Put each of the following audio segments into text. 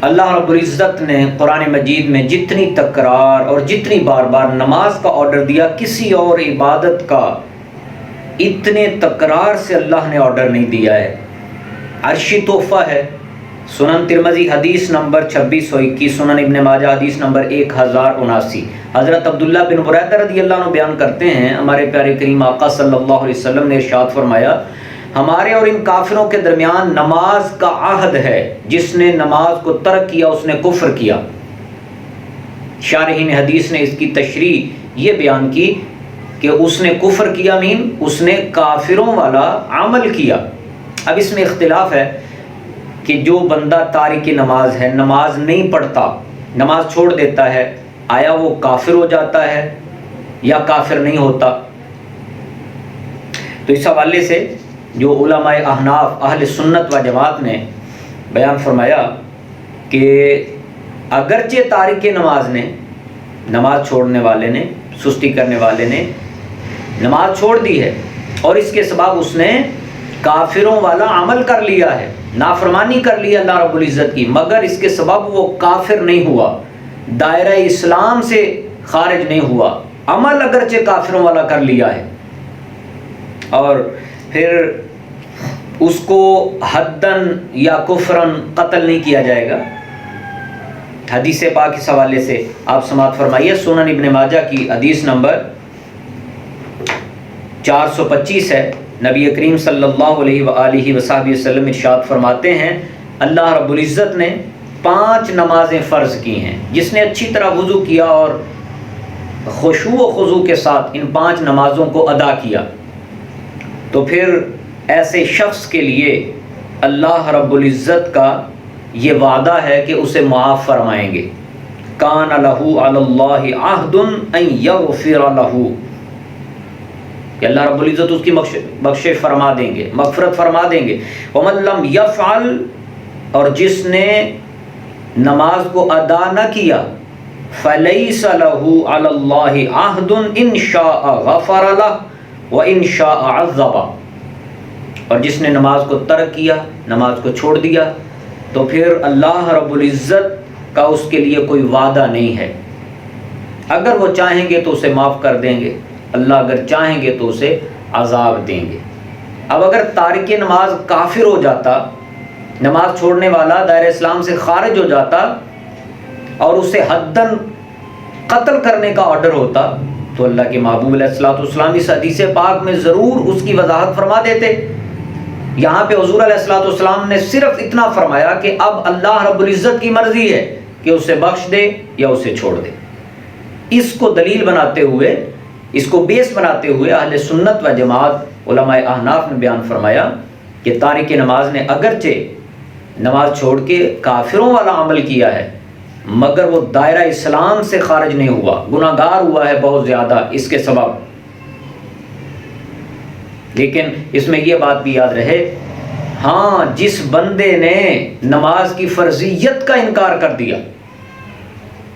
اللہ رب العزت نے قرآن مجید میں جتنی تکرار اور جتنی بار بار نماز کا آرڈر دیا، کسی اور عبادت کا اتنے تکرار سے اللہ نے آرڈر نہیں دیا ہے۔ عرشی تحفہ ہے، سنن ترمذی حدیث نمبر 2621، سنن ابن ماجہ حدیث نمبر 1079۔ حضرت عبداللہ بن بریدہ رضی اللہ عنہ بیان کرتے ہیں، ہمارے پیارے کریم آقا صلی اللہ علیہ وسلم نے ارشاد فرمایا، ہمارے اور ان کافروں کے درمیان نماز کا عہد ہے، جس نے نماز کو ترک کیا اس نے کفر کیا۔ شارحین حدیث نے اس کی تشریح یہ بیان کی کہ اس نے کفر کیا مین اس نے کافروں والا عمل کیا۔ اب اس میں اختلاف ہے کہ جو بندہ تارک نماز ہے، نماز نہیں پڑھتا، نماز چھوڑ دیتا ہے، آیا وہ کافر ہو جاتا ہے یا کافر نہیں ہوتا؟ تو اس حوالے سے جو علماء احناف اہل سنت و جماعت نے بیان فرمایا کہ اگرچہ تارک نماز نے، نماز چھوڑنے والے نے، سستی کرنے والے نے نماز چھوڑ دی ہے اور اس کے سبب اس نے کافروں والا عمل کر لیا ہے، نافرمانی کر لی اللہ رب العزت کی، مگر اس کے سبب وہ کافر نہیں ہوا، دائرہ اسلام سے خارج نہیں ہوا، عمل اگرچہ کافروں والا کر لیا ہے، اور پھر اس کو حدن یا کفرن قتل نہیں کیا جائے گا۔ حدیث پاک اس حوالے سے آپ سماعت فرمائیے، سنن ابن ماجہ کی حدیث نمبر 425 ہے۔ نبی کریم صلی اللہ علیہ وآلہ وصحبہ وسلم ارشاد فرماتے ہیں، اللہ رب العزت نے 5 نمازیں فرض کی ہیں، جس نے اچھی طرح وضو کیا اور خشوع و خضوع کے ساتھ ان 5 نمازوں کو ادا کیا، تو پھر ایسے شخص کے لیے اللہ رب العزت کا یہ وعدہ ہے کہ اسے معاف فرمائیں گے۔ کان لہ علی اللہ عہد ان یغفر لہ، کہ اللہ رب العزت اس کی بخشش فرما دیں گے، مغفرت فرما دیں گے۔ ومن لم یفعل، اور جس نے نماز کو ادا نہ کیا، فلیس لہ علی اللہ عہد ان شاء غفر لہ وان شاء عذب، اور جس نے نماز کو ترک کیا، نماز کو چھوڑ دیا، تو پھر اللہ رب العزت کا اس کے لیے کوئی وعدہ نہیں ہے۔ اگر وہ چاہیں گے تو اسے معاف کر دیں گے، اللہ اگر چاہیں گے تو اسے عذاب دیں گے۔ اب اگر تارک نماز کافر ہو جاتا، نماز چھوڑنے والا دائرہ اسلام سے خارج ہو جاتا اور اسے حداً قتل کرنے کا آرڈر ہوتا، تو اللہ کے محبوب علیہ الصلوۃ والسلام اس حدیث پاک میں ضرور اس کی وضاحت فرما دیتے۔ یہاں پہ حضور علیہ الصلوۃ والسلام نے صرف اتنا فرمایا کہ اب اللہ رب العزت کی مرضی ہے کہ اسے بخش دے یا اسے چھوڑ دے۔ اس کو دلیل بناتے ہوئے، اس کو بیس بناتے ہوئے اہل سنت و جماعت علماء احناف نے بیان فرمایا کہ تارک نماز نے اگرچہ نماز چھوڑ کے کافروں والا عمل کیا ہے، مگر وہ دائرہ اسلام سے خارج نہیں ہوا، گناہ گار ہوا ہے بہت زیادہ اس کے سبب۔ لیکن اس میں یہ بات بھی یاد رہے، ہاں جس بندے نے نماز کی فرضیت کا انکار کر دیا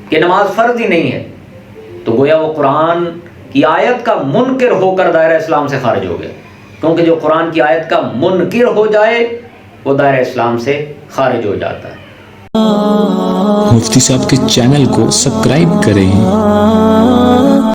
کہ نماز فرض ہی نہیں ہے، تو گویا وہ قرآن کی آیت کا منکر ہو کر دائرہ اسلام سے خارج ہو گیا، کیونکہ جو قرآن کی آیت کا منکر ہو جائے وہ دائرہ اسلام سے خارج ہو جاتا ہے۔ مفتی صاحب کے چینل کو سبسکرائب کریں۔